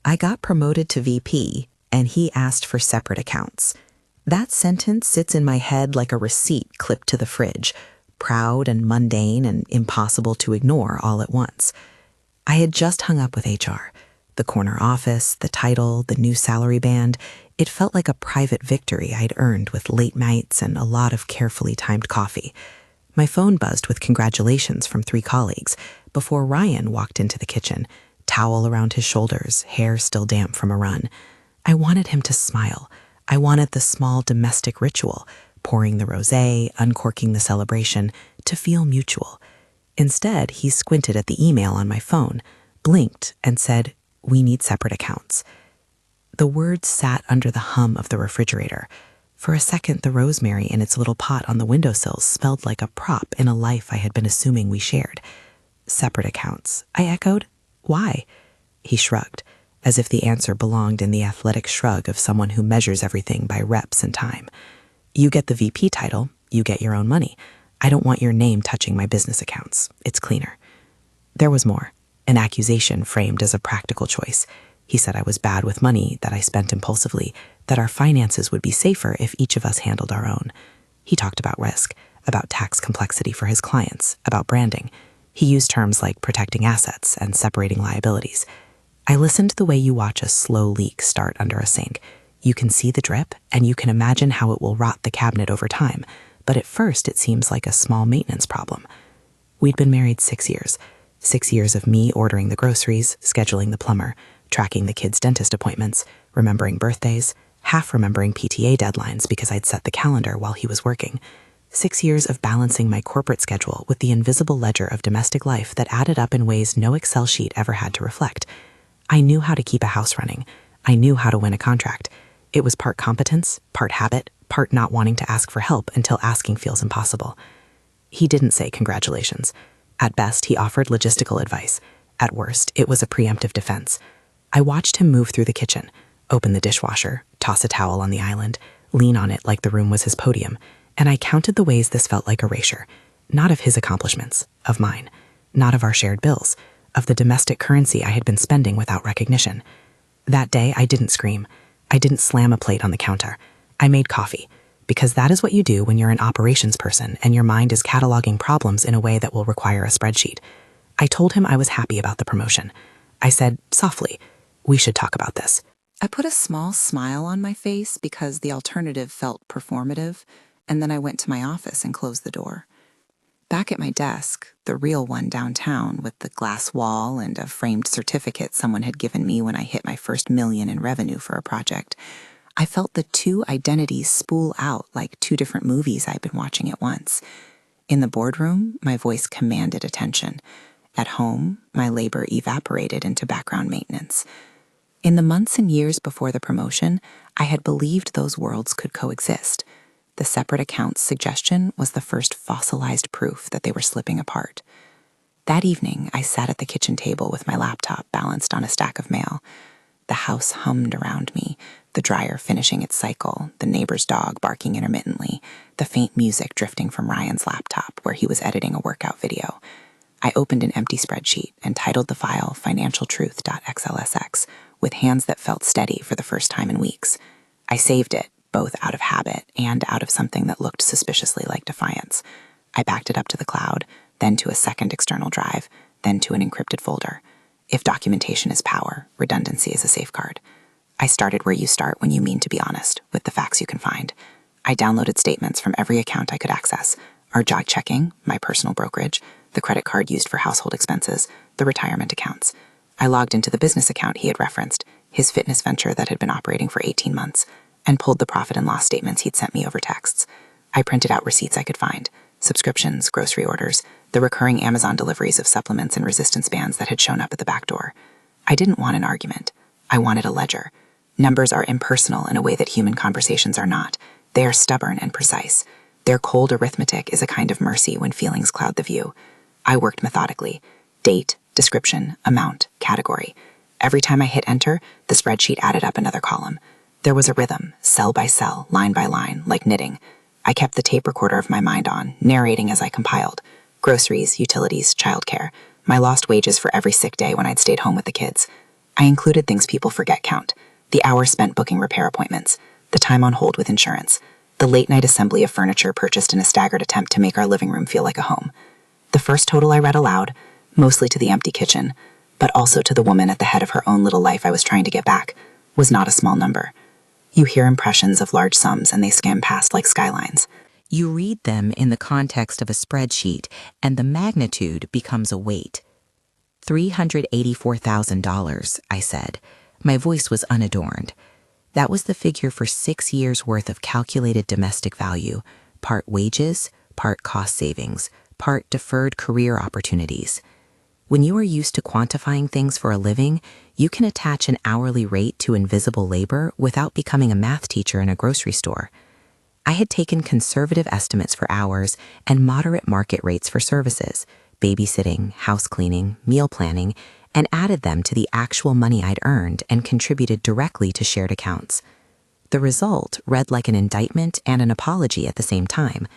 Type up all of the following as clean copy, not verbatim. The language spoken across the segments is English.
I got promoted to VP, and he asked for separate accounts. That sentence sits in my head like a receipt clipped to the fridge, proud and mundane and impossible to ignore all at once. I had just hung up with HR. The corner office, the title, the new salary band. It felt like a private victory I'd earned with late nights and a lot of carefully timed coffee. My phone buzzed with congratulations from 3 colleagues before Ryan walked into the kitchen, towel around his shoulders, hair still damp from a run. I wanted him to smile. I wanted the small domestic ritual, pouring the rosé, uncorking the celebration, to feel mutual. Instead, he squinted at the email on my phone, blinked, and said, "We need separate accounts." The words sat under the hum of the refrigerator. For a second, the rosemary in its little pot on the windowsill smelled like a prop in a life I had been assuming we shared. Separate accounts, I echoed. Why? He shrugged, as if the answer belonged in the athletic shrug of someone who measures everything by reps and time. You get the VP title, you get your own money. I don't want your name touching my business accounts. It's cleaner. There was more, an accusation framed as a practical choice. He said I was bad with money, that I spent impulsively, that our finances would be safer if each of us handled our own. He talked about risk, about tax complexity for his clients, about branding. He used terms like protecting assets and separating liabilities. I listened the way you watch a slow leak start under a sink. You can see the drip, and you can imagine how it will rot the cabinet over time, but at first it seems like a small maintenance problem. We'd been married 6 years. 6 years of me ordering the groceries, scheduling the plumber, tracking the kids' dentist appointments, remembering birthdays, half remembering PTA deadlines because I'd set the calendar while he was working. 6 years of balancing my corporate schedule with the invisible ledger of domestic life that added up in ways no Excel sheet ever had to reflect. I knew how to keep a house running. I knew how to win a contract. It was part competence, part habit, part not wanting to ask for help until asking feels impossible. He didn't say congratulations. At best, he offered logistical advice. At worst, it was a preemptive defense. I watched him move through the kitchen, open the dishwasher, toss a towel on the island, lean on it like the room was his podium, and I counted the ways this felt like erasure. Not of his accomplishments, of mine. Not of our shared bills, of the domestic currency I had been spending without recognition. That day, I didn't scream. I didn't slam a plate on the counter. I made coffee, because that is what you do when you're an operations person and your mind is cataloging problems in a way that will require a spreadsheet. I told him I was happy about the promotion. I said, softly, "We should talk about this." I put a small smile on my face because the alternative felt performative, and then I went to my office and closed the door. Back at my desk, the real one downtown with the glass wall and a framed certificate someone had given me when I hit my first $1 million in revenue for a project, I felt the 2 identities spool out like 2 different movies I'd been watching at once. In the boardroom, my voice commanded attention. At home, my labor evaporated into background maintenance. In the months and years before the promotion, I had believed those worlds could coexist. The separate accounts suggestion was the first fossilized proof that they were slipping apart. That evening, I sat at the kitchen table with my laptop balanced on a stack of mail. The house hummed around me, the dryer finishing its cycle, the neighbor's dog barking intermittently, the faint music drifting from Ryan's laptop where he was editing a workout video. I opened an empty spreadsheet and titled the file financialtruth.xlsx with hands that felt steady for the first time in weeks. I saved it, both out of habit and out of something that looked suspiciously like defiance. I backed it up to the cloud, then to a second external drive, then to an encrypted folder. If documentation is power, redundancy is a safeguard. I started where you start when you mean to be honest, with the facts you can find. I downloaded statements from every account I could access: our job checking, my personal brokerage, the credit card used for household expenses, the retirement accounts. I logged into the business account he had referenced, his fitness venture that had been operating for 18 months, and pulled the profit and loss statements he'd sent me over texts. I printed out receipts I could find, subscriptions, grocery orders, the recurring Amazon deliveries of supplements and resistance bands that had shown up at the back door. I didn't want an argument. I wanted a ledger. Numbers are impersonal in a way that human conversations are not. They are stubborn and precise. Their cold arithmetic is a kind of mercy when feelings cloud the view. I worked methodically. Date, description, amount, category. Every time I hit enter, the spreadsheet added up another column. There was a rhythm, cell by cell, line by line, like knitting. I kept the tape recorder of my mind on, narrating as I compiled. Groceries, utilities, childcare, my lost wages for every sick day when I'd stayed home with the kids. I included things people forget count: the hours spent booking repair appointments, the time on hold with insurance, the late-night assembly of furniture purchased in a staggered attempt to make our living room feel like a home. The first total I read aloud, mostly to the empty kitchen, but also to the woman at the head of her own little life I was trying to get back, was not a small number. You hear impressions of large sums and they skim past like skylines. You read them in the context of a spreadsheet, and the magnitude becomes a weight. $384,000, I said. My voice was unadorned. That was the figure for 6 years' worth of calculated domestic value, part wages, part cost savings, part deferred career opportunities. When you are used to quantifying things for a living, you can attach an hourly rate to invisible labor without becoming a math teacher in a grocery store. I had taken conservative estimates for hours and moderate market rates for services, babysitting, house cleaning, meal planning, and added them to the actual money I'd earned and contributed directly to shared accounts. The result read like an indictment and an apology at the same time.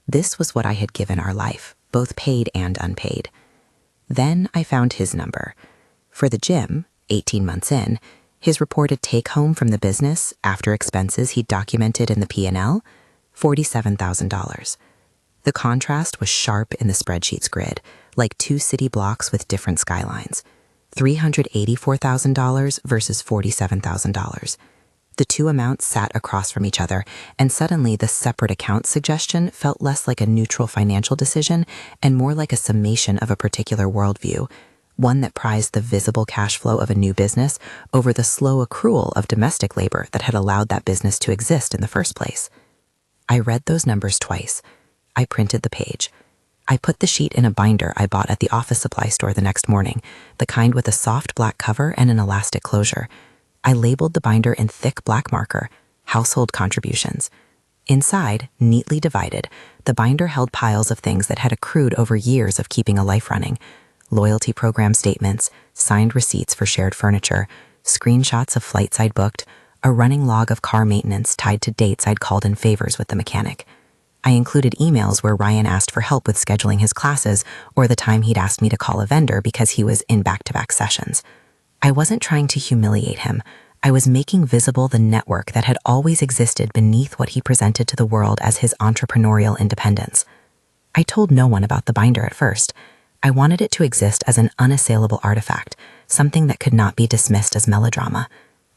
This was what I had given our life, both paid and unpaid. Then I found his number. For the gym, 18 months in, his reported take-home from the business, after expenses he'd documented in the P&L, $47,000. The contrast was sharp in the spreadsheet's grid, like two city blocks with different skylines. $384,000 versus $47,000. The two amounts sat across from each other, and suddenly the separate account suggestion felt less like a neutral financial decision and more like a summation of a particular worldview, one that prized the visible cash flow of a new business over the slow accrual of domestic labor that had allowed that business to exist in the first place. I read those numbers twice. I printed the page. I put the sheet in a binder I bought at the office supply store the next morning, the kind with a soft black cover and an elastic closure. I labeled the binder in thick black marker, Household Contributions. Inside, neatly divided, the binder held piles of things that had accrued over years of keeping a life running: loyalty program statements, signed receipts for shared furniture, screenshots of flights I'd booked, a running log of car maintenance tied to dates I'd called in favors with the mechanic. I included emails where Ryan asked for help with scheduling his classes or the time he'd asked me to call a vendor because he was in back-to-back sessions. I wasn't trying to humiliate him. I was making visible the network that had always existed beneath what he presented to the world as his entrepreneurial independence. I told no one about the binder at first. I wanted it to exist as an unassailable artifact, something that could not be dismissed as melodrama.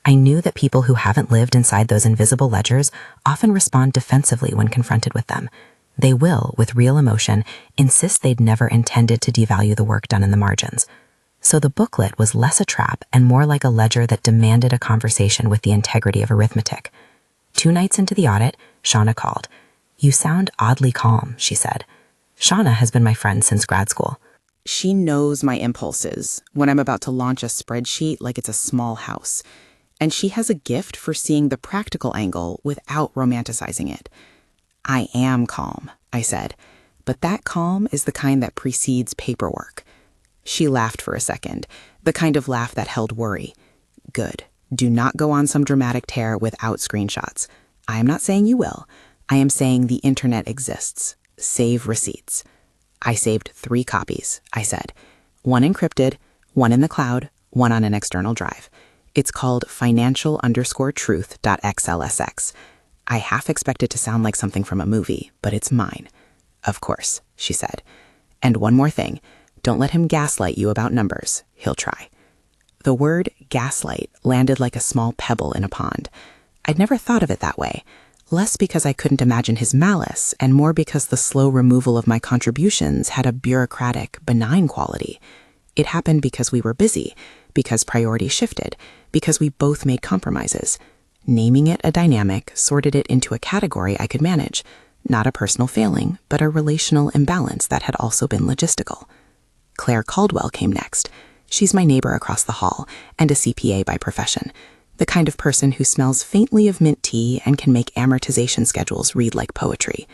I knew that people who haven't lived inside those invisible ledgers often respond defensively when confronted with them. They will, with real emotion, insist they'd never intended to devalue the work done in the margins. So the booklet was less a trap and more like a ledger that demanded a conversation with the integrity of arithmetic. 2 nights into the audit, Shauna called. "You sound oddly calm," she said. Shauna has been my friend since grad school. She knows my impulses when I'm about to launch a spreadsheet like it's a small house. And she has a gift for seeing the practical angle without romanticizing it. "I am calm," I said, "but that calm is the kind that precedes paperwork." She laughed for a second, the kind of laugh that held worry. "Good. Do not go on some dramatic tear without screenshots. I am not saying you will. I am saying the internet exists. Save receipts." I saved 3 copies, I said. 1 encrypted, 1 in the cloud, 1 on an external drive. It's called financial_truth.xlsx. I half expect it to sound like something from a movie, but it's mine. "Of course," she said. "And one more thing. Don't let him gaslight you about numbers. He'll try." The word gaslight landed like a small pebble in a pond. I'd never thought of it that way, less because I couldn't imagine his malice, and more because the slow removal of my contributions had a bureaucratic, benign quality. It happened because we were busy, because priorities shifted, because we both made compromises. Naming it a dynamic sorted it into a category I could manage, not a personal failing, but a relational imbalance that had also been logistical. Claire Caldwell came next. She's my neighbor across the hall and a CPA by profession, the kind of person who smells faintly of mint tea and can make amortization schedules read like poetry.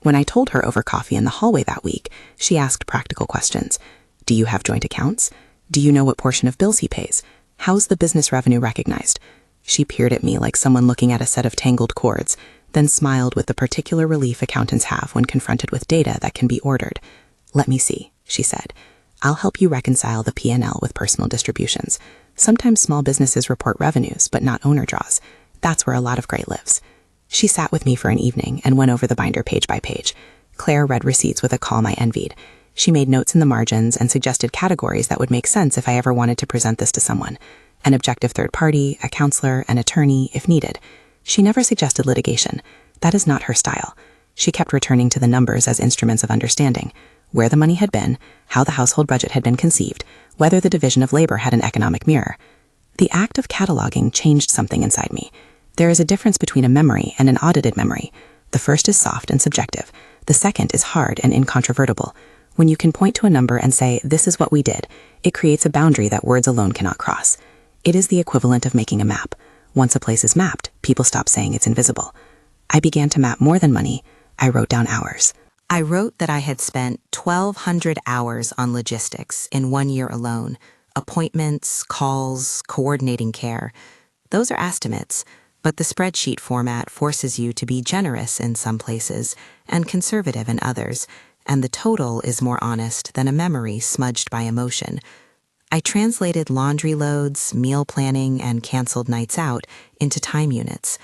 When I told her over coffee in the hallway that week, she asked practical questions. "Do you have joint accounts? Do you know what portion of bills he pays? How's the business revenue recognized?" She peered at me like someone looking at a set of tangled cords, then smiled with the particular relief accountants have when confronted with data that can be ordered. "Let me see," she said. "I'll help you reconcile the P&L with personal distributions. Sometimes small businesses report revenues, but not owner draws. That's where a lot of gray lives. She sat with me for an evening and went over the binder page by page. Claire read receipts with a calm I envied. She made notes in the margins and suggested categories that would make sense if I ever wanted to present this to someone. An objective third party, a counselor, an attorney, if needed. She never suggested litigation. That is not her style. She kept returning to the numbers as instruments of understanding. Where the money had been, how the household budget had been conceived, whether the division of labor had an economic mirror. The act of cataloging changed something inside me. There is a difference between a memory and an audited memory. The first is soft and subjective. The second is hard and incontrovertible. When you can point to a number and say, this is what we did, it creates a boundary that words alone cannot cross. It is the equivalent of making a map. Once a place is mapped, people stop saying it's invisible. I began to map more than money. I wrote down hours. I wrote that I had spent 1,200 hours on logistics in 1 year alone. Appointments, calls, coordinating care. Those are estimates, but the spreadsheet format forces you to be generous in some places and conservative in others, and the total is more honest than a memory smudged by emotion. I translated laundry loads, meal planning, and canceled nights out into time units.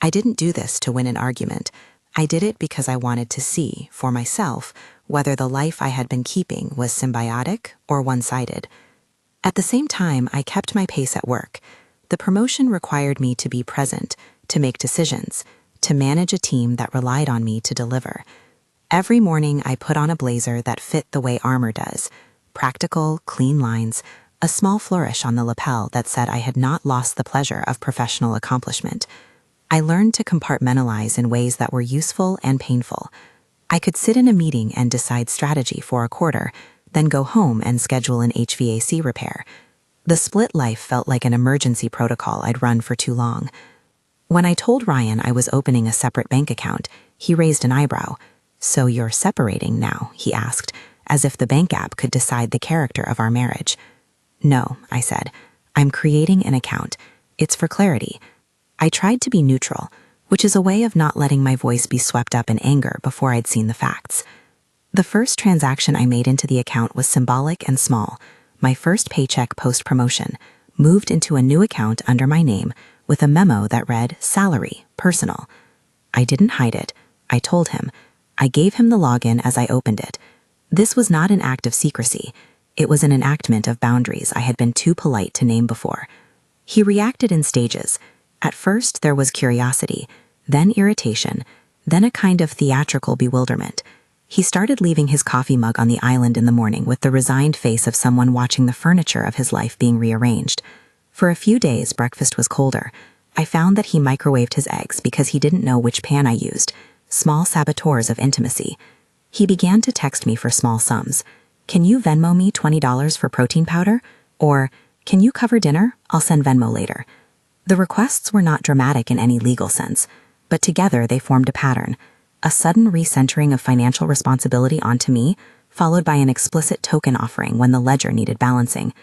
I didn't do this to win an argument. I did it because I wanted to see, for myself, whether the life I had been keeping was symbiotic or one-sided. At the same time, I kept my pace at work. The promotion required me to be present, to make decisions, to manage a team that relied on me to deliver. Every morning, I put on a blazer that fit the way armor does. Practical, clean lines, a small flourish on the lapel that said I had not lost the pleasure of professional accomplishment. I learned to compartmentalize in ways that were useful and painful. I could sit in a meeting and decide strategy for a quarter, then go home and schedule an HVAC repair. The split life felt like an emergency protocol I'd run for too long. When I told Ryan I was opening a separate bank account, he raised an eyebrow. "So you're separating now?" he asked, as if the bank app could decide the character of our marriage. "No," I said. "I'm creating an account. It's for clarity." I tried to be neutral, which is a way of not letting my voice be swept up in anger before I'd seen the facts. The first transaction I made into the account was symbolic and small. My first paycheck post-promotion, moved into a new account under my name with a memo that read, "Salary, personal." I didn't hide it. I told him. I gave him the login as I opened it. This was not an act of secrecy. It was an enactment of boundaries I had been too polite to name before. He reacted in stages. At first, there was curiosity, then irritation, then a kind of theatrical bewilderment. He started leaving his coffee mug on the island in the morning with the resigned face of someone watching the furniture of his life being rearranged. For a few days, breakfast was colder. I found that he microwaved his eggs because he didn't know which pan I used. Small saboteurs of intimacy. He began to text me for small sums. "Can you Venmo me $20 for protein powder?" Or, "Can you cover dinner? I'll send Venmo later." The requests were not dramatic in any legal sense, but together they formed a pattern. A sudden recentering of financial responsibility onto me, followed by an explicit token offering when the ledger needed balancing.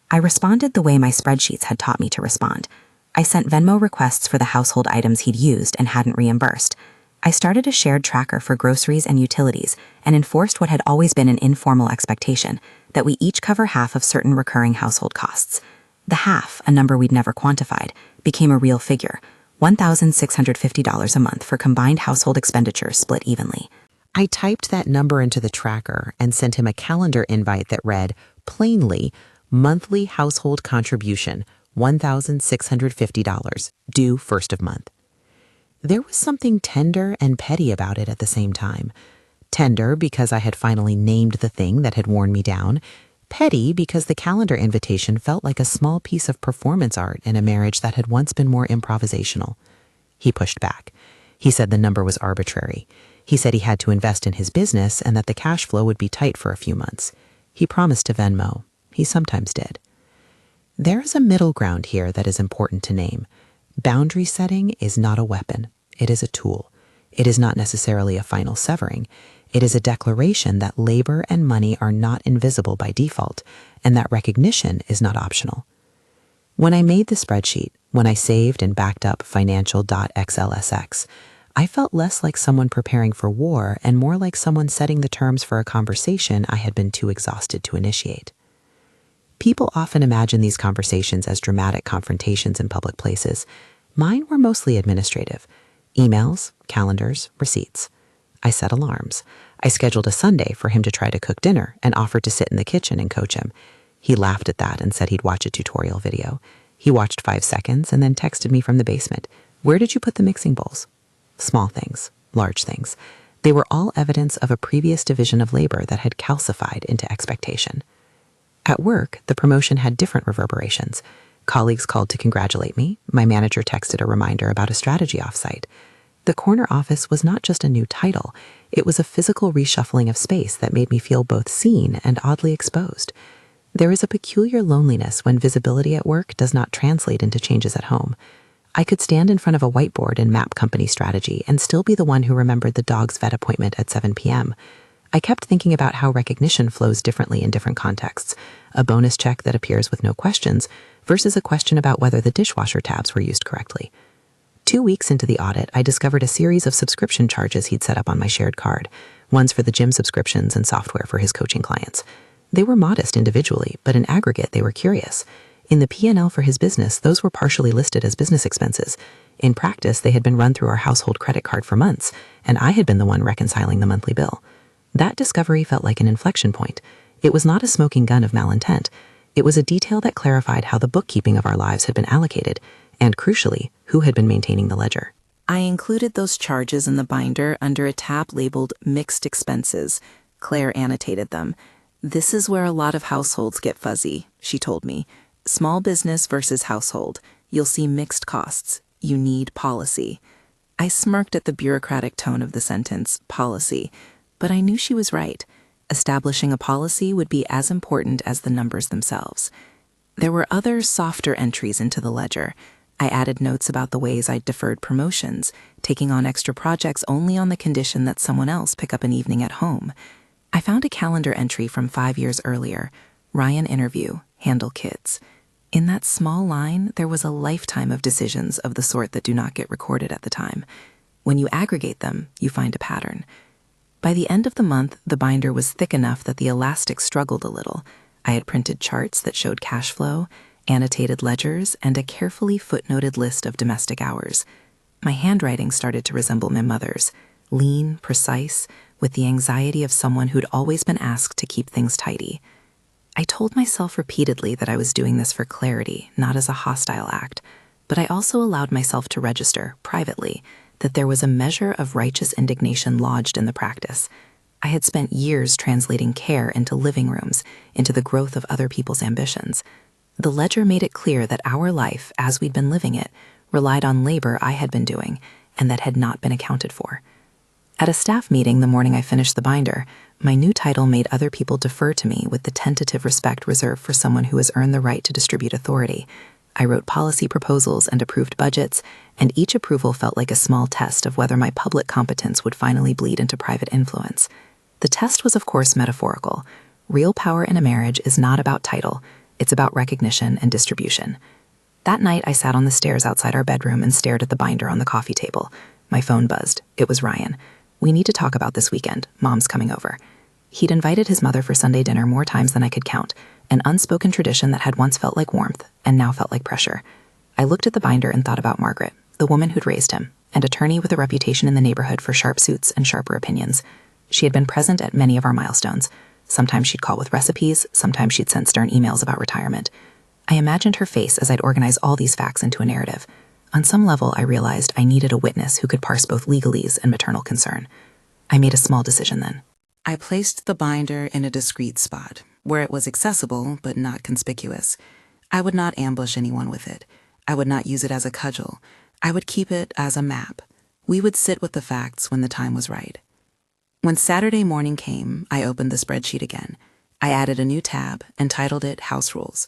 I responded the way my spreadsheets had taught me to respond. I sent Venmo requests for the household items he'd used and hadn't reimbursed. I started a shared tracker for groceries and utilities and enforced what had always been an informal expectation, that we each cover half of certain recurring household costs. The half, a number we'd never quantified, became a real figure, $1,650 a month for combined household expenditures split evenly. I typed that number into the tracker and sent him a calendar invite that read, plainly, monthly household contribution, $1,650, due first of month. There was something tender and petty about it at the same time. Tender because I had finally named the thing that had worn me down. Petty because the calendar invitation felt like a small piece of performance art in a marriage that had once been more improvisational. He pushed back. He said the number was arbitrary. He said he had to invest in his business and that the cash flow would be tight for a few months. He promised to Venmo. He sometimes did. There is a middle ground here that is important to name. Boundary setting is not a weapon. It is a tool. It is not necessarily a final severing. It is a declaration that labor and money are not invisible by default, and that recognition is not optional. When I made the spreadsheet, when I saved and backed up financial.xlsx, I felt less like someone preparing for war and more like someone setting the terms for a conversation I had been too exhausted to initiate. People often imagine these conversations as dramatic confrontations in public places. Mine were mostly administrative. Emails, calendars, receipts. I set alarms. I scheduled a Sunday for him to try to cook dinner and offered to sit in the kitchen and coach him. He laughed at that and said he'd watch a tutorial video. He watched 5 seconds and then texted me from the basement. "Where did you put the mixing bowls?" Small things, large things. They were all evidence of a previous division of labor that had calcified into expectation. At work, the promotion had different reverberations. Colleagues called to congratulate me. My manager texted a reminder about a strategy offsite. The corner office was not just a new title, it was a physical reshuffling of space that made me feel both seen and oddly exposed. There is a peculiar loneliness when visibility at work does not translate into changes at home. I could stand in front of a whiteboard and map company strategy and still be the one who remembered the dog's vet appointment at 7 p.m. I kept thinking about how recognition flows differently in different contexts. A bonus check that appears with no questions versus a question about whether the dishwasher tabs were used correctly. 2 weeks into the audit, I discovered a series of subscription charges he'd set up on my shared card, ones for the gym subscriptions and software for his coaching clients. They were modest individually, but in aggregate they were curious. In the P&L for his business, those were partially listed as business expenses. In practice, they had been run through our household credit card for months, and I had been the one reconciling the monthly bill. That discovery felt like an inflection point. It was not a smoking gun of malintent. It was a detail that clarified how the bookkeeping of our lives had been allocated, and crucially, who had been maintaining the ledger. I included those charges in the binder under a tab labeled Mixed Expenses. Claire annotated them. "This is where a lot of households get fuzzy," she told me. "Small business versus household. You'll see mixed costs. You need policy." I smirked at the bureaucratic tone of the sentence, policy, but I knew she was right. Establishing a policy would be as important as the numbers themselves. There were other, softer entries into the ledger. I added notes about the ways I'd deferred promotions, taking on extra projects only on the condition that someone else pick up an evening at home. I found a calendar entry from 5 years earlier. Ryan interview, handle kids. In that small line, there was a lifetime of decisions of the sort that do not get recorded at the time. When you aggregate them, you find a pattern. By the end of the month, the binder was thick enough that the elastic struggled a little. I had printed charts that showed cash flow, annotated ledgers, and a carefully footnoted list of domestic hours. My handwriting started to resemble my mother's, lean, precise, with the anxiety of someone who'd always been asked to keep things tidy. I told myself repeatedly that I was doing this for clarity, not as a hostile act, but I also allowed myself to register, privately, that there was a measure of righteous indignation lodged in the practice. I had spent years translating care into living rooms, into the growth of other people's ambitions. The ledger made it clear that our life, as we'd been living it, relied on labor I had been doing and that had not been accounted for. At a staff meeting the morning I finished the binder, my new title made other people defer to me with the tentative respect reserved for someone who has earned the right to distribute authority. I wrote policy proposals and approved budgets, and each approval felt like a small test of whether my public competence would finally bleed into private influence. The test was, of course, metaphorical. Real power in a marriage is not about title. It's about recognition and distribution. That night, I sat on the stairs outside our bedroom and stared at the binder on the coffee table. My phone buzzed. It was Ryan. "We need to talk about this weekend. Mom's coming over." He'd invited his mother for Sunday dinner more times than I could count, an unspoken tradition that had once felt like warmth and now felt like pressure. I looked at the binder and thought about Margaret, the woman who'd raised him, an attorney with a reputation in the neighborhood for sharp suits and sharper opinions. She had been present at many of our milestones. Sometimes she'd call with recipes, sometimes she'd send stern emails about retirement. I imagined her face as I'd organize all these facts into a narrative. On some level, I realized I needed a witness who could parse both legalese and maternal concern. I made a small decision then. I placed the binder in a discreet spot, where it was accessible but not conspicuous. I would not ambush anyone with it. I would not use it as a cudgel. I would keep it as a map. We would sit with the facts when the time was right. When Saturday morning came, I opened the spreadsheet again. I added a new tab and titled it House Rules.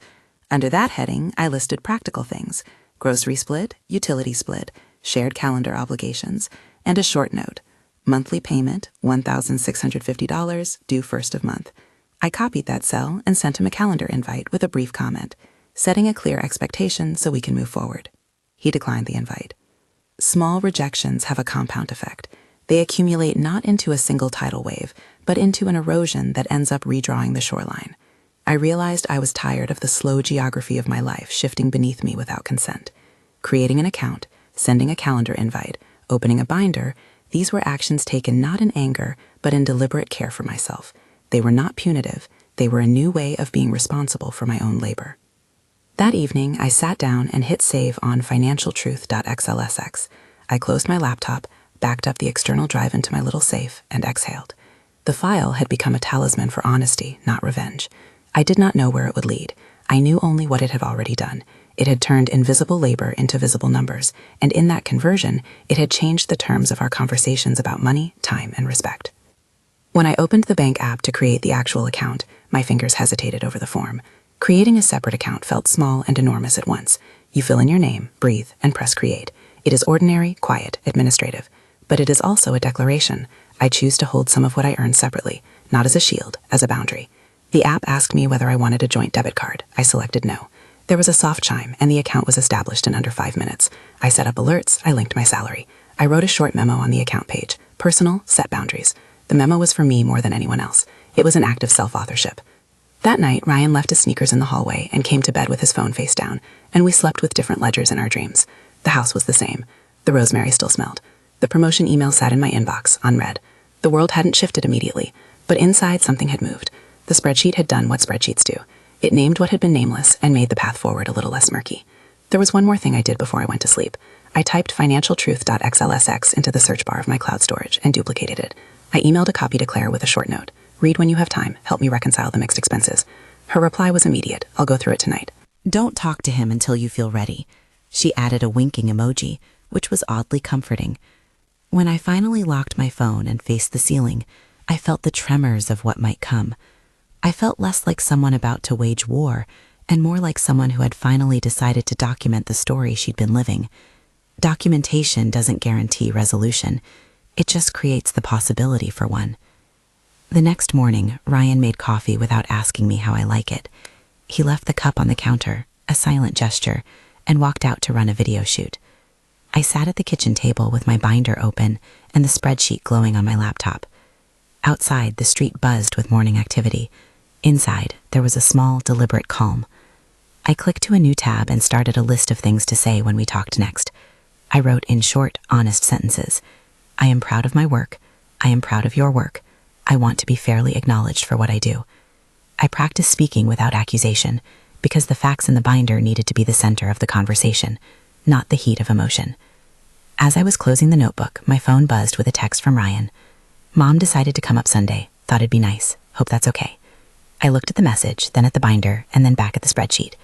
Under that heading, I listed practical things: grocery split, utility split, shared calendar obligations, and a short note: monthly payment, $1,650, due first of month. I copied that cell and sent him a calendar invite with a brief comment, setting a clear expectation so we can move forward. He declined the invite. Small rejections have a compound effect. They accumulate not into a single tidal wave, but into an erosion that ends up redrawing the shoreline. I realized I was tired of the slow geography of my life shifting beneath me without consent. Creating an account, sending a calendar invite, opening a binder, these were actions taken not in anger, but in deliberate care for myself. They were not punitive. They were a new way of being responsible for my own labor. That evening, I sat down and hit save on financialtruth.xlsx. I closed my laptop, backed up the external drive into my little safe, and exhaled. The file had become a talisman for honesty, not revenge. I did not know where it would lead. I knew only what it had already done. It had turned invisible labor into visible numbers, and in that conversion, it had changed the terms of our conversations about money, time, and respect. When I opened the bank app to create the actual account, my fingers hesitated over the form. Creating a separate account felt small and enormous at once. You fill in your name, breathe, and press create. It is ordinary, quiet, administrative. But it is also a declaration. I choose to hold some of what I earn separately, not as a shield, as a boundary. The app asked me whether I wanted a joint debit card. I selected no. There was a soft chime, and the account was established in under 5 minutes. I set up alerts. I linked my salary. I wrote a short memo on the account page. Personal, set boundaries. The memo was for me more than anyone else. It was an act of self-authorship. That night, Ryan left his sneakers in the hallway and came to bed with his phone face down, and we slept with different ledgers in our dreams. The house was the same. The rosemary still smelled. The promotion email sat in my inbox, unread. The world hadn't shifted immediately, but inside something had moved. The spreadsheet had done what spreadsheets do. It named what had been nameless and made the path forward a little less murky. There was one more thing I did before I went to sleep. I typed financialtruth.xlsx into the search bar of my cloud storage and duplicated it. I emailed a copy to Claire with a short note. Read when you have time. Help me reconcile the mixed expenses. Her reply was immediate. I'll go through it tonight. Don't talk to him until you feel ready. She added a winking emoji, which was oddly comforting. When I finally locked my phone and faced the ceiling, I felt the tremors of what might come. I felt less like someone about to wage war, and more like someone who had finally decided to document the story she'd been living. Documentation doesn't guarantee resolution. It just creates the possibility for one. The next morning, Ryan made coffee without asking me how I like it. He left the cup on the counter, a silent gesture, and walked out to run a video shoot. I sat at the kitchen table with my binder open and the spreadsheet glowing on my laptop. Outside, the street buzzed with morning activity. Inside, there was a small, deliberate calm. I clicked to a new tab and started a list of things to say when we talked next. I wrote in short, honest sentences. I am proud of my work. I am proud of your work. I want to be fairly acknowledged for what I do. I practiced speaking without accusation, because the facts in the binder needed to be the center of the conversation, not the heat of emotion. As I was closing the notebook, my phone buzzed with a text from Ryan. Mom decided to come up Sunday. Thought it'd be nice. Hope that's okay. I looked at the message, then at the binder, and then back at the spreadsheet.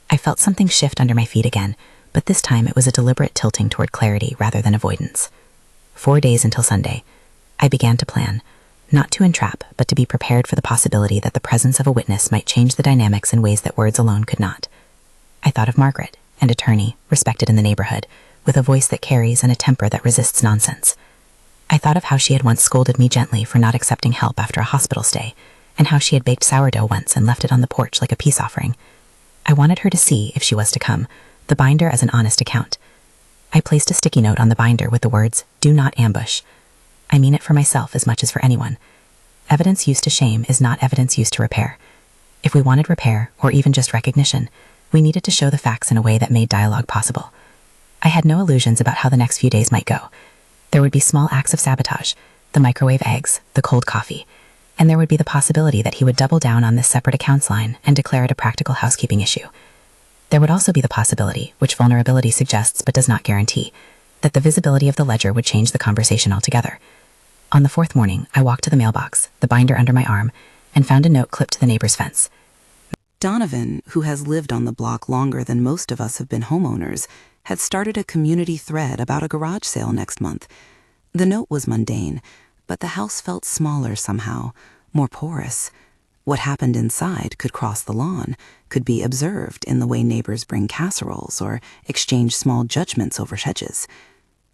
I felt something shift under my feet again, but this time it was a deliberate tilting toward clarity rather than avoidance. 4 days until Sunday. I began to plan, not to entrap, but to be prepared for the possibility that the presence of a witness might change the dynamics in ways that words alone could not. I thought of Margaret, an attorney, respected in the neighborhood, with a voice that carries and a temper that resists nonsense. I thought of how she had once scolded me gently for not accepting help after a hospital stay, and how she had baked sourdough once and left it on the porch like a peace offering. I wanted her to see, if she was to come, the binder as an honest account. I placed a sticky note on the binder with the words, "Do not ambush." I mean it for myself as much as for anyone. Evidence used to shame is not evidence used to repair. If we wanted repair, or even just recognition, we needed to show the facts in a way that made dialogue possible. I had no illusions about how the next few days might go. There would be small acts of sabotage, the microwave eggs, the cold coffee, and there would be the possibility that he would double down on this separate accounts line and declare it a practical housekeeping issue. There would also be the possibility, which vulnerability suggests but does not guarantee, that the visibility of the ledger would change the conversation altogether. On the 4th morning, I walked to the mailbox, the binder under my arm, and found a note clipped to the neighbor's fence. Donovan, who has lived on the block longer than most of us have been homeowners, had started a community thread about a garage sale next month. The note was mundane, but the house felt smaller somehow, more porous. What happened inside could cross the lawn, could be observed in the way neighbors bring casseroles or exchange small judgments over hedges.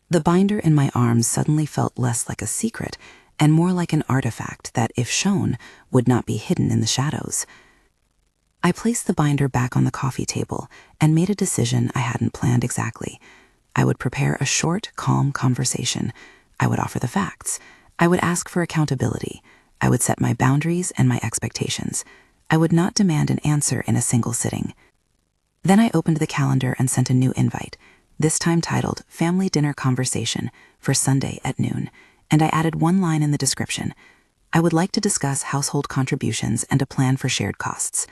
The binder in my arms suddenly felt less like a secret and more like an artifact that, if shown, would not be hidden in the shadows. I placed the binder back on the coffee table and made a decision I hadn't planned exactly. I would prepare a short, calm conversation. I would offer the facts. I would ask for accountability. I would set my boundaries and my expectations. I would not demand an answer in a single sitting. Then I opened the calendar and sent a new invite, this time titled Family Dinner Conversation for Sunday at noon, and I added one line in the description. I would like to discuss household contributions and a plan for shared costs.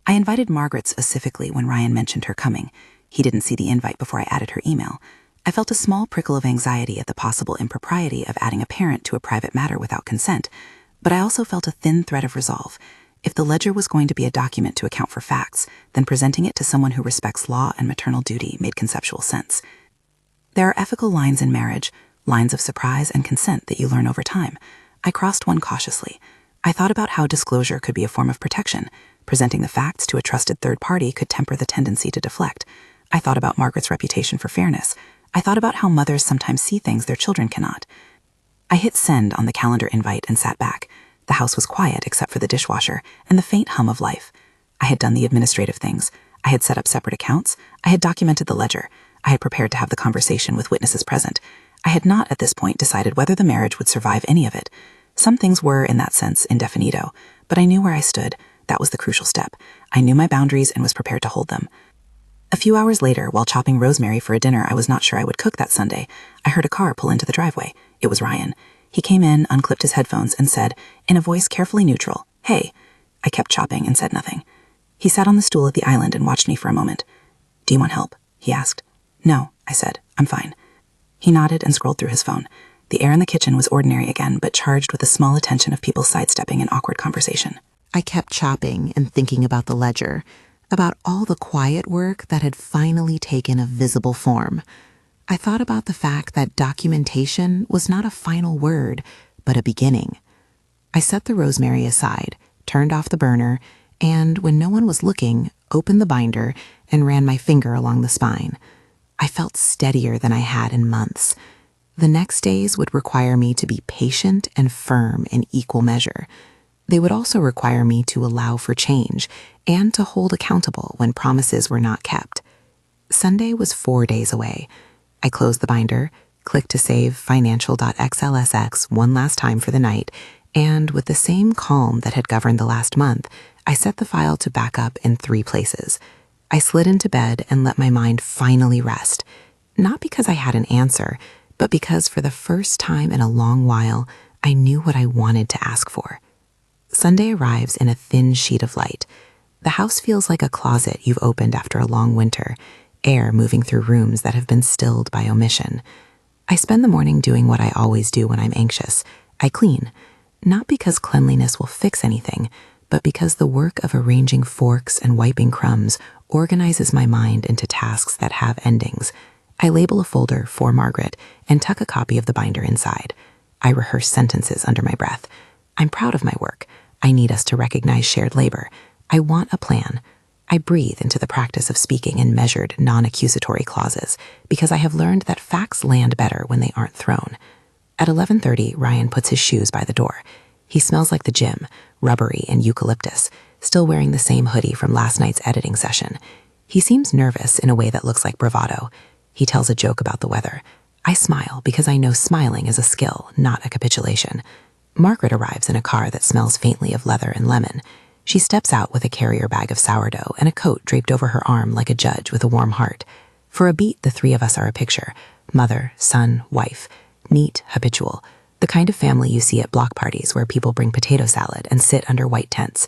I invited Margaret specifically when Ryan mentioned her coming. He didn't see the invite before I added her email. I felt a small prickle of anxiety at the possible impropriety of adding a parent to a private matter without consent, but I also felt a thin thread of resolve. If the ledger was going to be a document to account for facts, then presenting it to someone who respects law and maternal duty made conceptual sense. There are ethical lines in marriage, lines of surprise and consent that you learn over time. I crossed one cautiously. I thought about how disclosure could be a form of protection. Presenting the facts to a trusted third party could temper the tendency to deflect. I thought about Margaret's reputation for fairness. I thought about how mothers sometimes see things their children cannot. I hit send on the calendar invite and sat back. The house was quiet except for the dishwasher and the faint hum of life. I had done the administrative things. I had set up separate accounts. I had documented the ledger. I had prepared to have the conversation with witnesses present. I had not at this point decided whether the marriage would survive any of it. Some things were, in that sense, indefinito, but I knew where I stood. That was the crucial step. I knew my boundaries and was prepared to hold them. A few hours later, while chopping rosemary for a dinner I was not sure I would cook that Sunday, I heard a car pull into the driveway. It was Ryan. He came in, unclipped his headphones, and said, in a voice carefully neutral, "Hey." I kept chopping and said nothing. He sat on the stool at the island and watched me for a moment. "Do you want help?" he asked. "No," I said. "I'm fine." He nodded and scrolled through his phone. The air in the kitchen was ordinary again, but charged with the small attention of people sidestepping an awkward conversation. I kept chopping and thinking about the ledger, about all the quiet work that had finally taken a visible form. I thought about the fact that documentation was not a final word, but a beginning. I set the rosemary aside, turned off the burner, and, when no one was looking, opened the binder and ran my finger along the spine. I felt steadier than I had in months. The next days would require me to be patient and firm in equal measure. They would also require me to allow for change and to hold accountable when promises were not kept. Sunday was 4 days away. I closed the binder, clicked to save financial.xlsx one last time for the night, and with the same calm that had governed the last month, I set the file to back up in 3 places. I slid into bed and let my mind finally rest, not because I had an answer, but because for the first time in a long while, I knew what I wanted to ask for. Sunday arrives in a thin sheet of light. The house feels like a closet you've opened after a long winter, air moving through rooms that have been stilled by omission. I spend the morning doing what I always do when I'm anxious. I clean, not because cleanliness will fix anything, but because the work of arranging forks and wiping crumbs organizes my mind into tasks that have endings. I label a folder for Margaret and tuck a copy of the binder inside. I rehearse sentences under my breath. I'm proud of my work. I need us to recognize shared labor. I want a plan. I breathe into the practice of speaking in measured, non-accusatory clauses because I have learned that facts land better when they aren't thrown. At 11:30, Ryan puts his shoes by the door. He smells like the gym, rubbery and eucalyptus, still wearing the same hoodie from last night's editing session. He seems nervous in a way that looks like bravado. He tells a joke about the weather. I smile because I know smiling is a skill, not a capitulation. Margaret arrives in a car that smells faintly of leather and lemon. She steps out with a carrier bag of sourdough and a coat draped over her arm like a judge with a warm heart. For a beat, the 3 of us are a picture: mother, son, wife. Neat, habitual. The kind of family you see at block parties where people bring potato salad and sit under white tents.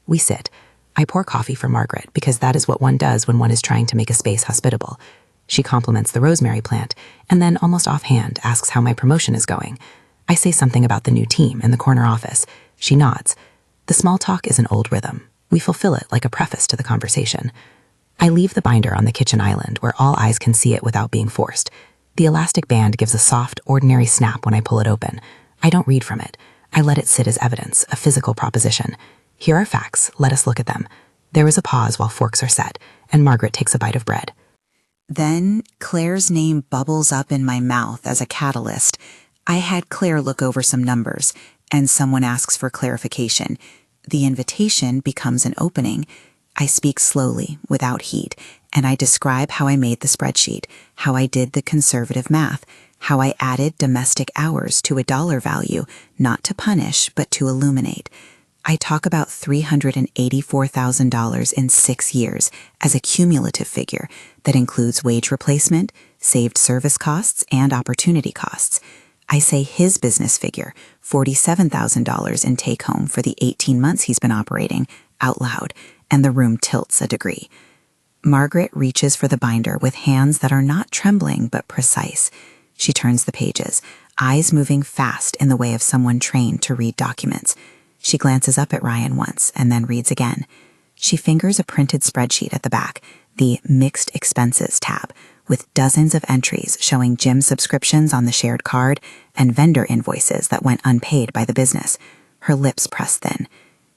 We sit. I pour coffee for Margaret because that is what one does when one is trying to make a space hospitable. She compliments the rosemary plant and then, almost offhand, asks how my promotion is going. I say something about the new team in the corner office. She nods. The small talk is an old rhythm. We fulfill it like a preface to the conversation. I leave the binder on the kitchen island where all eyes can see it without being forced. The elastic band gives a soft, ordinary snap when I pull it open. I don't read from it. I let it sit as evidence, a physical proposition. Here are facts. Let us look at them. There is a pause while forks are set, and Margaret takes a bite of bread. Then Claire's name bubbles up in my mouth as a catalyst. I had Claire look over some numbers, and someone asks for clarification. The invitation becomes an opening. I speak slowly, without heat, and I describe how I made the spreadsheet, how I did the conservative math, how I added domestic hours to a dollar value, not to punish, but to illuminate. I talk about $384,000 in 6 years as a cumulative figure that includes wage replacement, saved service costs, and opportunity costs. I say his business figure, $47,000 in take-home for the 18 months he's been operating, out loud, and the room tilts a degree. Margaret reaches for the binder with hands that are not trembling but precise. She turns the pages, eyes moving fast in the way of someone trained to read documents. She glances up at Ryan once and then reads again. She fingers a printed spreadsheet at the back, the Mixed Expenses tab, with dozens of entries showing gym subscriptions on the shared card and vendor invoices that went unpaid by the business. Her lips press thin.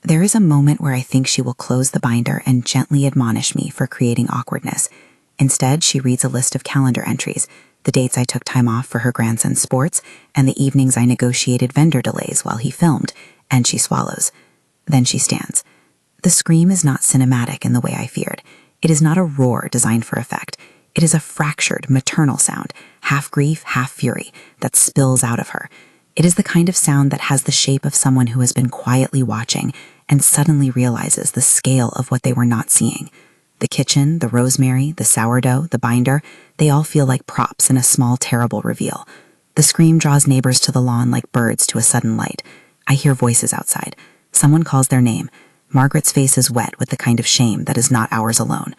There is a moment where I think she will close the binder and gently admonish me for creating awkwardness. Instead, she reads a list of calendar entries, the dates I took time off for her grandson's sports, and the evenings I negotiated vendor delays while he filmed, and she swallows. Then she stands. The scream is not cinematic in the way I feared. It is not a roar designed for effect. It is a fractured, maternal sound, half grief, half fury, that spills out of her. It is the kind of sound that has the shape of someone who has been quietly watching and suddenly realizes the scale of what they were not seeing. The kitchen, the rosemary, the sourdough, the binder, they all feel like props in a small, terrible reveal. The scream draws neighbors to the lawn like birds to a sudden light. I hear voices outside. Someone calls their name. Margaret's face is wet with the kind of shame that is not ours alone.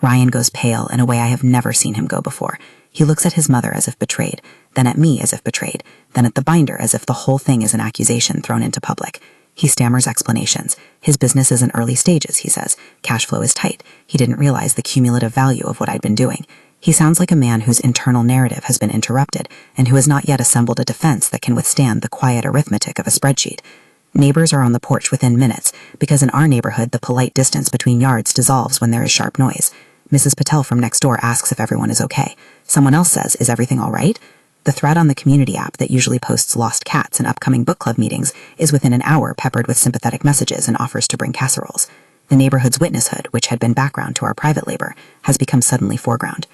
Ryan goes pale in a way I have never seen him go before. He looks at his mother as if betrayed, then at me as if betrayed, then at the binder as if the whole thing is an accusation thrown into public. He stammers explanations. His business is in early stages, he says. Cash flow is tight. He didn't realize the cumulative value of what I'd been doing. He sounds like a man whose internal narrative has been interrupted and who has not yet assembled a defense that can withstand the quiet arithmetic of a spreadsheet. Neighbors are on the porch within minutes, because in our neighborhood the polite distance between yards dissolves when there is sharp noise. Mrs. Patel from next door asks if everyone is okay. Someone else says, "Is everything all right?" The thread on the community app that usually posts lost cats and upcoming book club meetings is within an hour peppered with sympathetic messages and offers to bring casseroles. The neighborhood's witness hood, which had been background to our private labor, has become suddenly foreground.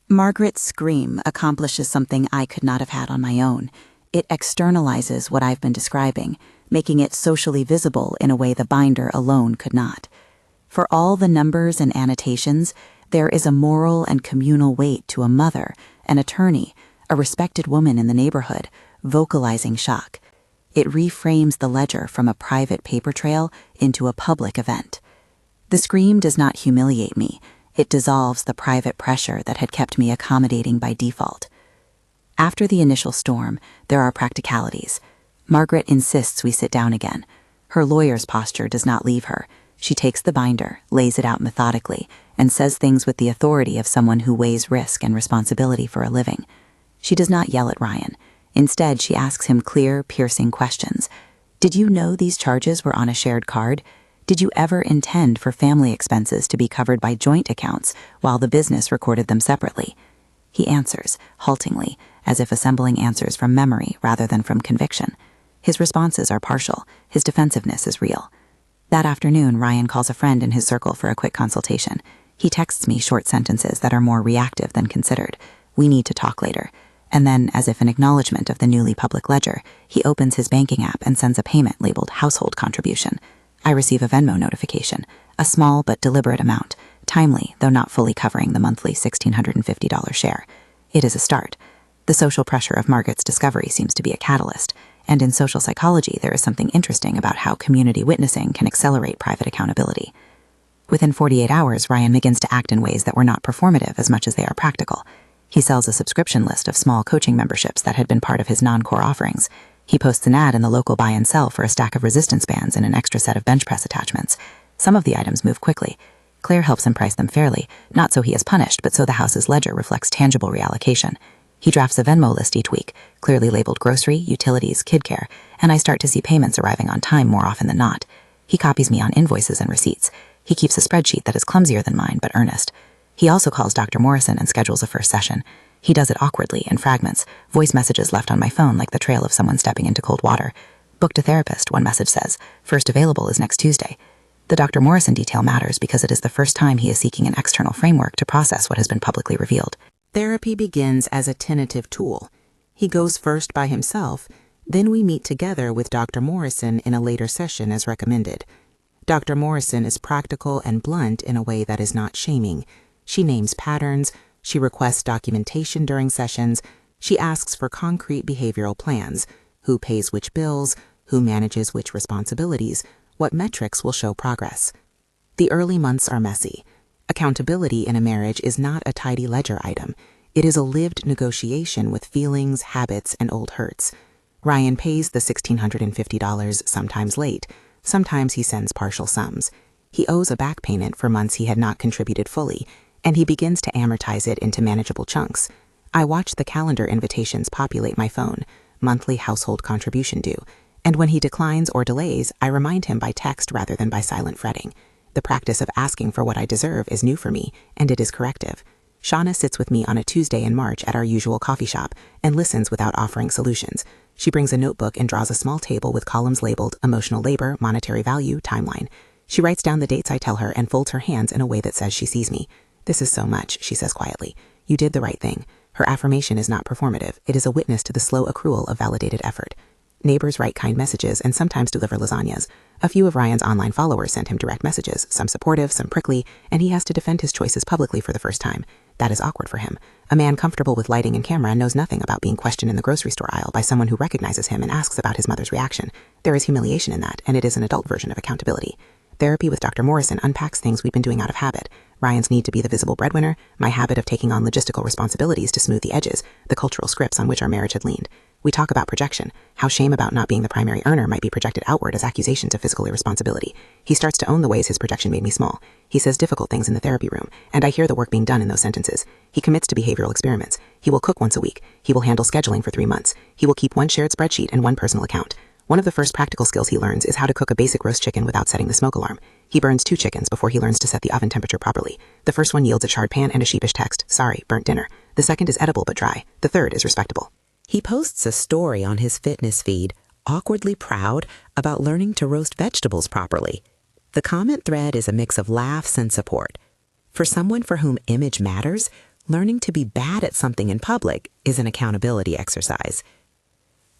Margaret's scream accomplishes something I could not have had on my own. It externalizes what I've been describing, making it socially visible in a way the binder alone could not. For all the numbers and annotations, there is a moral and communal weight to a mother, an attorney, a respected woman in the neighborhood, vocalizing shock. It reframes the ledger from a private paper trail into a public event. The scream does not humiliate me. It dissolves the private pressure that had kept me accommodating by default. After the initial storm, there are practicalities. Margaret insists we sit down again. Her lawyer's posture does not leave her. She takes the binder, lays it out methodically, and says things with the authority of someone who weighs risk and responsibility for a living. She does not yell at Ryan. Instead, she asks him clear, piercing questions. Did you know these charges were on a shared card? Did you ever intend for family expenses to be covered by joint accounts while the business recorded them separately? He answers, haltingly, as if assembling answers from memory rather than from conviction. His responses are partial. His defensiveness is real. That afternoon, Ryan calls a friend in his circle for a quick consultation. He texts me short sentences that are more reactive than considered. "We need to talk later." And then, as if in acknowledgement of the newly public ledger, he opens his banking app and sends a payment labeled household contribution. I receive a Venmo notification, a small but deliberate amount, timely, though not fully covering the monthly $1,650 share. It is a start. The social pressure of Margaret's discovery seems to be a catalyst, and in social psychology there is something interesting about how community witnessing can accelerate private accountability. Within 48 hours, Ryan begins to act in ways that were not performative as much as they are practical. He sells a subscription list of small coaching memberships that had been part of his non-core offerings. He posts an ad in the local buy and sell for a stack of resistance bands and an extra set of bench press attachments. Some of the items move quickly. Claire helps him price them fairly, not so he is punished, but so the house's ledger reflects tangible reallocation. He drafts a Venmo list each week, clearly labeled grocery, utilities, kid care, and I start to see payments arriving on time more often than not. He copies me on invoices and receipts. He keeps a spreadsheet that is clumsier than mine, but earnest. He also calls Dr. Morrison and schedules a first session. He does it awkwardly, in fragments, voice messages left on my phone like the trail of someone stepping into cold water. "Booked a therapist," one message says. "First available is next Tuesday." The Dr. Morrison detail matters because it is the first time he is seeking an external framework to process what has been publicly revealed. Therapy begins as a tentative tool. He goes first by himself, Then we meet together with Dr. Morrison in a later session as recommended. Dr. Morrison is practical and blunt in a way that is not shaming. She names patterns, she requests documentation during sessions, she asks for concrete behavioral plans: who pays which bills, who manages which responsibilities, what metrics will show progress. The early months are messy. Accountability in a marriage is not a tidy ledger item. It is a lived negotiation with feelings, habits, and old hurts. Ryan pays the $1,650, sometimes late. Sometimes he sends partial sums. He owes a back payment for months he had not contributed fully, and he begins to amortize it into manageable chunks. I watch the calendar invitations populate my phone, monthly household contribution due, and when he declines or delays, I remind him by text rather than by silent fretting. The practice of asking for what I deserve is new for me, and it is corrective. Shauna sits with me on a Tuesday in March at our usual coffee shop and listens without offering solutions. She brings a notebook and draws a small table with columns labeled emotional labor, monetary value, timeline. She writes down the dates I tell her and folds her hands in a way that says she sees me. "This is so much," she says quietly. "You did the right thing." Her affirmation is not performative. It is a witness to the slow accrual of validated effort. Neighbors write kind messages and sometimes deliver lasagnas. A few of Ryan's online followers send him direct messages, some supportive, some prickly, and he has to defend his choices publicly for the first time. That is awkward for him. A man comfortable with lighting and camera knows nothing about being questioned in the grocery store aisle by someone who recognizes him and asks about his mother's reaction. There is humiliation in that, and it is an adult version of accountability. Therapy with Dr. Morrison unpacks things we've been doing out of habit. Ryan's need to be the visible breadwinner, my habit of taking on logistical responsibilities to smooth the edges, the cultural scripts on which our marriage had leaned. We talk about projection, how shame about not being the primary earner might be projected outward as accusations of physical irresponsibility. He starts to own the ways his projection made me small. He says difficult things in the therapy room, and I hear the work being done in those sentences. He commits to behavioral experiments. He will cook once a week. He will handle scheduling for 3 months. He will keep one shared spreadsheet and one personal account. One of the first practical skills he learns is how to cook a basic roast chicken without setting the smoke alarm. He burns 2 chickens before he learns to set the oven temperature properly. The first one yields a charred pan and a sheepish text: "Sorry, burnt dinner." The second is edible but dry. The third is respectable. He posts a story on his fitness feed, awkwardly proud about learning to roast vegetables properly. The comment thread is a mix of laughs and support. For someone for whom image matters, learning to be bad at something in public is an accountability exercise.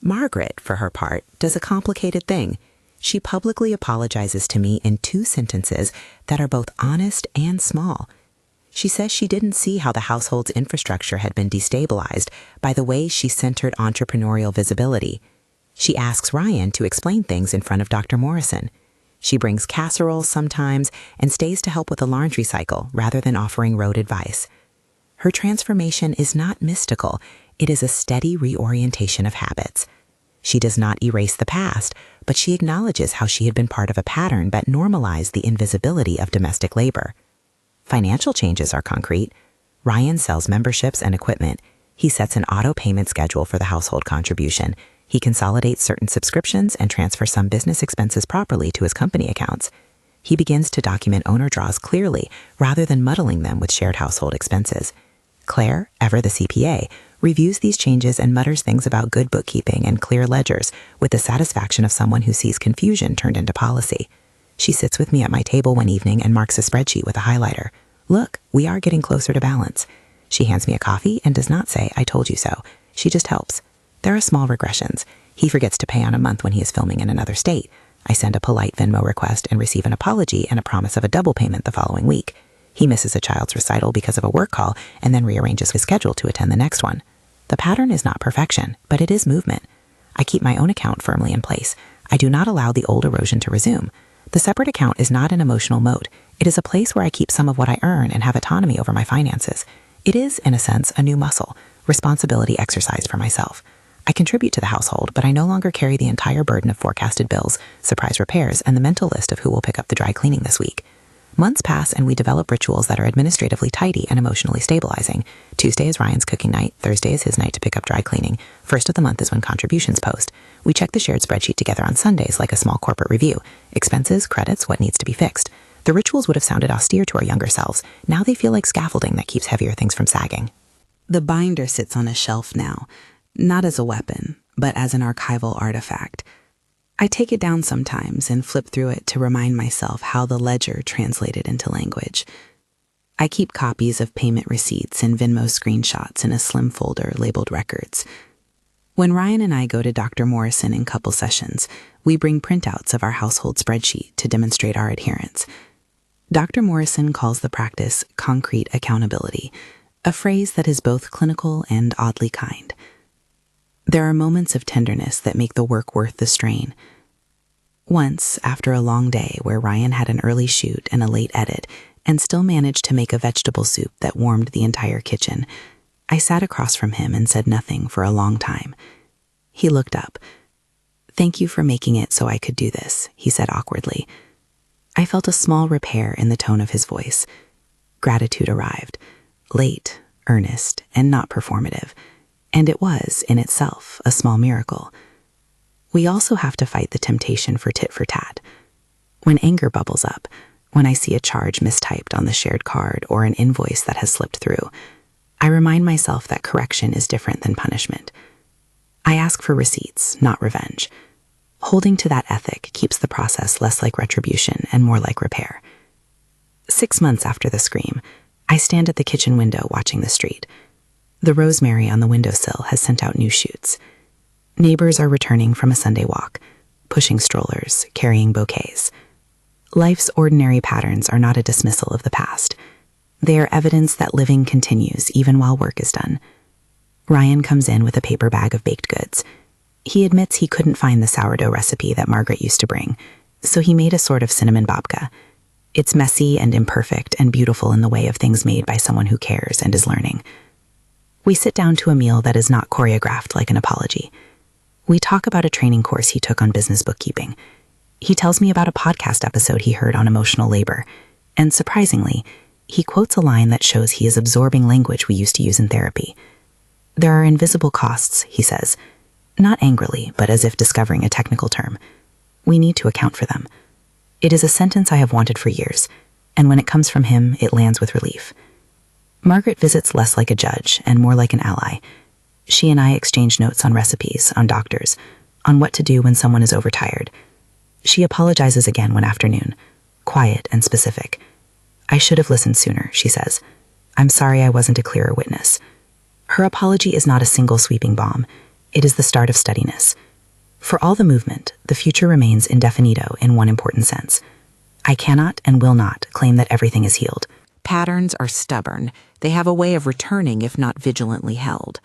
Margaret, for her part, does a complicated thing. She publicly apologizes to me in 2 sentences that are both honest and small. She says she didn't see how the household's infrastructure had been destabilized by the way she centered entrepreneurial visibility. She asks Ryan to explain things in front of Dr. Morrison. She brings casseroles sometimes and stays to help with the laundry cycle rather than offering rote advice. Her transformation is not mystical. It is a steady reorientation of habits. She does not erase the past, but she acknowledges how she had been part of a pattern that normalized the invisibility of domestic labor. Financial changes are concrete. Ryan sells memberships and equipment. He sets an auto payment schedule for the household contribution. He consolidates certain subscriptions and transfers some business expenses properly to his company accounts. He begins to document owner draws clearly rather than muddling them with shared household expenses. Claire, ever the CPA, reviews these changes and mutters things about good bookkeeping and clear ledgers with the satisfaction of someone who sees confusion turned into policy. She sits with me at my table one evening and marks a spreadsheet with a highlighter. "Look, we are getting closer to balance." She hands me a coffee and does not say, "I told you so." She just helps. There are small regressions. He forgets to pay on a month when he is filming in another state. I send a polite Venmo request and receive an apology and a promise of a double payment the following week. He misses a child's recital because of a work call and then rearranges his schedule to attend the next one. The pattern is not perfection, but it is movement. I keep my own account firmly in place. I do not allow the old erosion to resume. The separate account is not an emotional moat. It is a place where I keep some of what I earn and have autonomy over my finances. It is, in a sense, a new muscle, responsibility exercised for myself. I contribute to the household, but I no longer carry the entire burden of forecasted bills, surprise repairs, and the mental list of who will pick up the dry cleaning this week. Months pass and we develop rituals that are administratively tidy and emotionally stabilizing. Tuesday is Ryan's cooking night. Thursday is his night to pick up dry cleaning. First of the month is when contributions post. We check the shared spreadsheet together on Sundays like a small corporate review. Expenses, credits, what needs to be fixed. The rituals would have sounded austere to our younger selves. Now they feel like scaffolding that keeps heavier things from sagging. The binder sits on a shelf now, not as a weapon, but as an archival artifact. I take it down sometimes and flip through it to remind myself how the ledger translated into language. I keep copies of payment receipts and Venmo screenshots in a slim folder labeled records. When Ryan and I go to Dr. Morrison in couple sessions, we bring printouts of our household spreadsheet to demonstrate our adherence. Dr. Morrison calls the practice concrete accountability, a phrase that is both clinical and oddly kind. There are moments of tenderness that make the work worth the strain. Once, after a long day where Ryan had an early shoot and a late edit and still managed to make a vegetable soup that warmed the entire kitchen, I sat across from him and said nothing for a long time. He looked up. "Thank you for making it so I could do this," he said awkwardly. I felt a small repair in the tone of his voice. Gratitude arrived, late, earnest, and not performative, and it was, in itself, a small miracle. We also have to fight the temptation for tit for tat. When anger bubbles up, when I see a charge mistyped on the shared card or an invoice that has slipped through, I remind myself that correction is different than punishment. I ask for receipts, not revenge. Holding to that ethic keeps the process less like retribution and more like repair. 6 months after the scream, I stand at the kitchen window watching the street. The rosemary on the windowsill has sent out new shoots. Neighbors are returning from a Sunday walk, pushing strollers, carrying bouquets. Life's ordinary patterns are not a dismissal of the past. They are evidence that living continues even while work is done. Ryan comes in with a paper bag of baked goods. He admits he couldn't find the sourdough recipe that Margaret used to bring, so he made a sort of cinnamon babka. It's messy and imperfect and beautiful in the way of things made by someone who cares and is learning. We sit down to a meal that is not choreographed like an apology. We talk about a training course he took on business bookkeeping. He tells me about a podcast episode he heard on emotional labor, and surprisingly, he quotes a line that shows he is absorbing language we used to use in therapy. "There are invisible costs," he says, not angrily, but as if discovering a technical term. We need to account for them. It is a sentence I have wanted for years, and when it comes from him, it lands with relief. Margaret visits less like a judge and more like an ally. She and I exchange notes on recipes, on doctors, on what to do when someone is overtired. She apologizes again one afternoon, quiet and specific. "I should have listened sooner," she says. "I'm sorry I wasn't a clearer witness." Her apology is not a single sweeping bomb. It is the start of steadiness. For all the movement, the future remains indefinito in one important sense. I cannot and will not claim that everything is healed. Patterns are stubborn. They have a way of returning if not vigilantly held.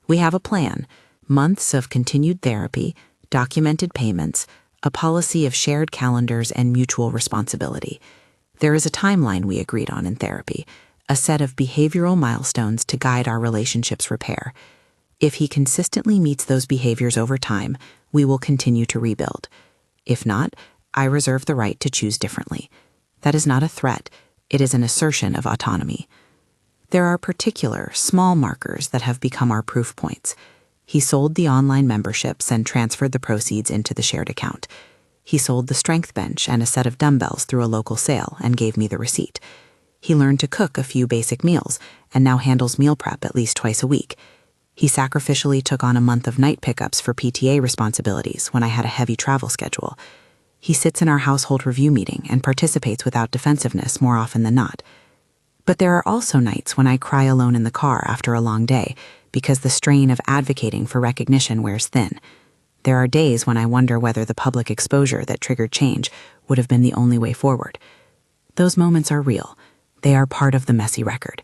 We have a plan, months of continued therapy, documented payments, a policy of shared calendars and mutual responsibility. There is a timeline we agreed on in therapy, a set of behavioral milestones to guide our relationship's repair. If he consistently meets those behaviors over time, we will continue to rebuild. If not, I reserve the right to choose differently. That is not a threat. It is an assertion of autonomy. There are particular, small markers that have become our proof points. He sold the online memberships and transferred the proceeds into the shared account. He sold the strength bench and a set of dumbbells through a local sale and gave me the receipt. He learned to cook a few basic meals and now handles meal prep at least twice a week. He sacrificially took on a month of night pickups for PTA responsibilities when I had a heavy travel schedule. He sits in our household review meeting and participates without defensiveness more often than not. But there are also nights when I cry alone in the car after a long day because the strain of advocating for recognition wears thin. There are days when I wonder whether the public exposure that triggered change would have been the only way forward. Those moments are real. They are part of the messy record.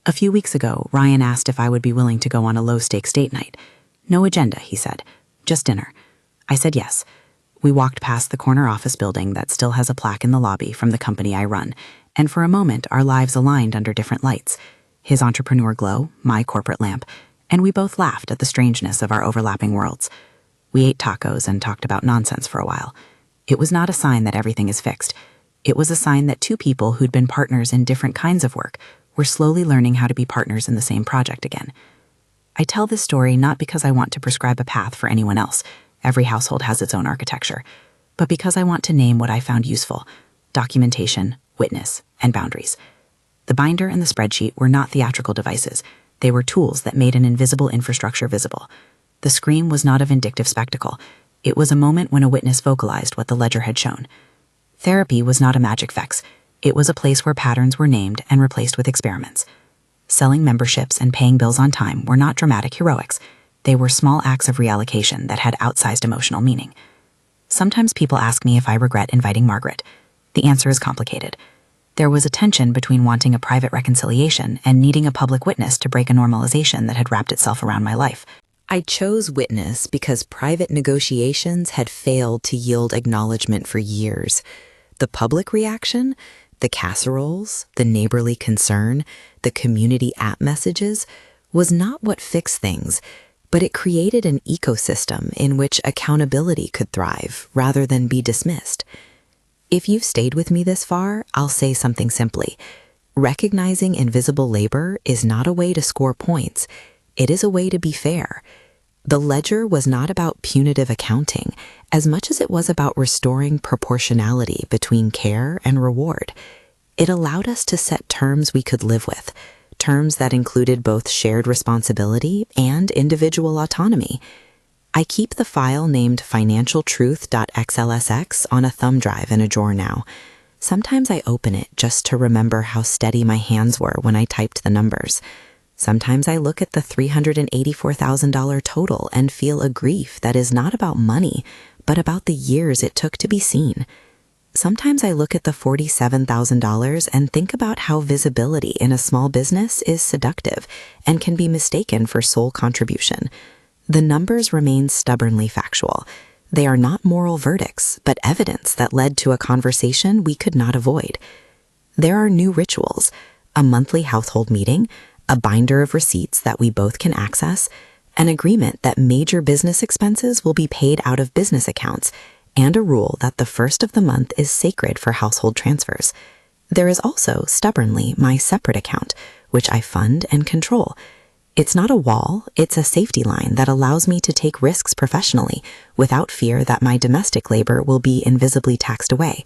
A few weeks ago, Ryan asked if I would be willing to go on a low-stakes date night. "No agenda," he said. "Just dinner." I said yes. We walked past the corner office building that still has a plaque in the lobby from the company I run, and for a moment our lives aligned under different lights. His entrepreneur glow, my corporate lamp, and we both laughed at the strangeness of our overlapping worlds. We ate tacos and talked about nonsense for a while. It was not a sign that everything is fixed. It was a sign that two people who'd been partners in different kinds of work were slowly learning how to be partners in the same project again. I tell this story not because I want to prescribe a path for anyone else. Every household has its own architecture. But because I want to name what I found useful: documentation, witness, and boundaries. The binder and the spreadsheet were not theatrical devices. They were tools that made an invisible infrastructure visible. The scream was not a vindictive spectacle. It was a moment when a witness vocalized what the ledger had shown. Therapy was not a magic fix. It was a place where patterns were named and replaced with experiments. Selling memberships and paying bills on time were not dramatic heroics. They were small acts of reallocation that had outsized emotional meaning. Sometimes people ask me if I regret inviting Margaret. The answer is complicated. There was a tension between wanting a private reconciliation and needing a public witness to break a normalization that had wrapped itself around my life. I chose witness because private negotiations had failed to yield acknowledgement for years. The public reaction, the casseroles, the neighborly concern, the community app messages, was not what fixed things, but it created an ecosystem in which accountability could thrive rather than be dismissed. If you've stayed with me this far, I'll say something simply. Recognizing invisible labor is not a way to score points. It is a way to be fair. The ledger was not about punitive accounting as much as it was about restoring proportionality between care and reward. It allowed us to set terms we could live with, terms that included both shared responsibility and individual autonomy. I keep the file named financialtruth.xlsx on a thumb drive in a drawer now. Sometimes I open it just to remember how steady my hands were when I typed the numbers. Sometimes I look at the $384,000 total and feel a grief that is not about money, but about the years it took to be seen. Sometimes I look at the $47,000 and think about how visibility in a small business is seductive and can be mistaken for sole contribution. The numbers remain stubbornly factual. They are not moral verdicts, but evidence that led to a conversation we could not avoid. There are new rituals, a monthly household meeting, a binder of receipts that we both can access, an agreement that major business expenses will be paid out of business accounts, and a rule that the first of the month is sacred for household transfers. There is also, stubbornly, my separate account, which I fund and control. It's not a wall, it's a safety line that allows me to take risks professionally without fear that my domestic labor will be invisibly taxed away.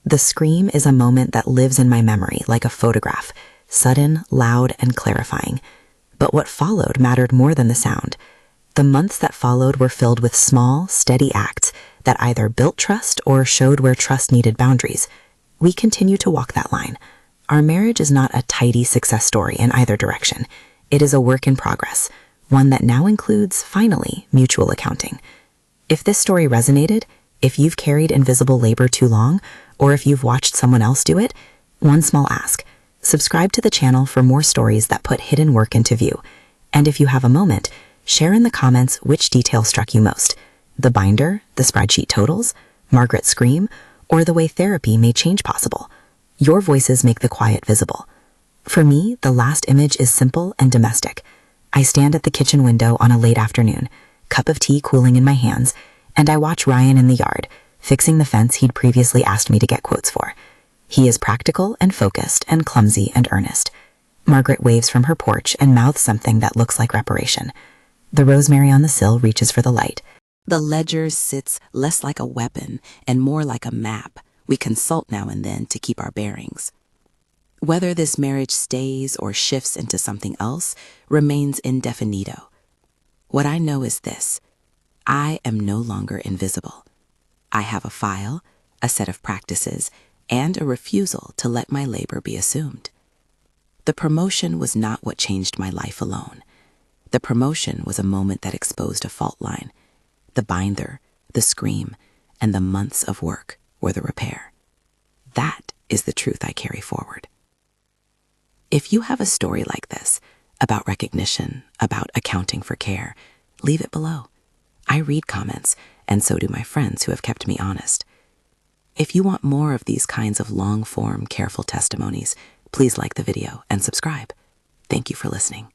The scream is a moment that lives in my memory like a photograph, sudden, loud, and clarifying. But what followed mattered more than the sound. The months that followed were filled with small, steady acts that either built trust or showed where trust needed boundaries. We continue to walk that line. Our marriage is not a tidy success story in either direction. It is a work in progress, one that now includes, finally, mutual accounting. If this story resonated, if you've carried invisible labor too long, or if you've watched someone else do it, one small ask. Subscribe to the channel for more stories that put hidden work into view. And if you have a moment, share in the comments which detail struck you most. The binder, the spreadsheet totals, Margaret's scream, or the way therapy made change possible. Your voices make the quiet visible. For me, the last image is simple and domestic. I stand at the kitchen window on a late afternoon, cup of tea cooling in my hands, and I watch Ryan in the yard, fixing the fence he'd previously asked me to get quotes for. He is practical and focused and clumsy and earnest. Margaret waves from her porch and mouths something that looks like reparation. The rosemary on the sill reaches for the light. The ledger sits less like a weapon and more like a map. We consult now and then to keep our bearings. Whether this marriage stays or shifts into something else remains indefinito. What I know is this: I am no longer invisible. I have a file, a set of practices, and a refusal to let my labor be assumed. The promotion was not what changed my life alone. The promotion was a moment that exposed a fault line. The binder, the scream, and the months of work were the repair. That is the truth I carry forward. If you have a story like this, about recognition, about accounting for care, leave it below. I read comments, and so do my friends who have kept me honest. If you want more of these kinds of long-form, careful testimonies, please like the video and subscribe. Thank you for listening.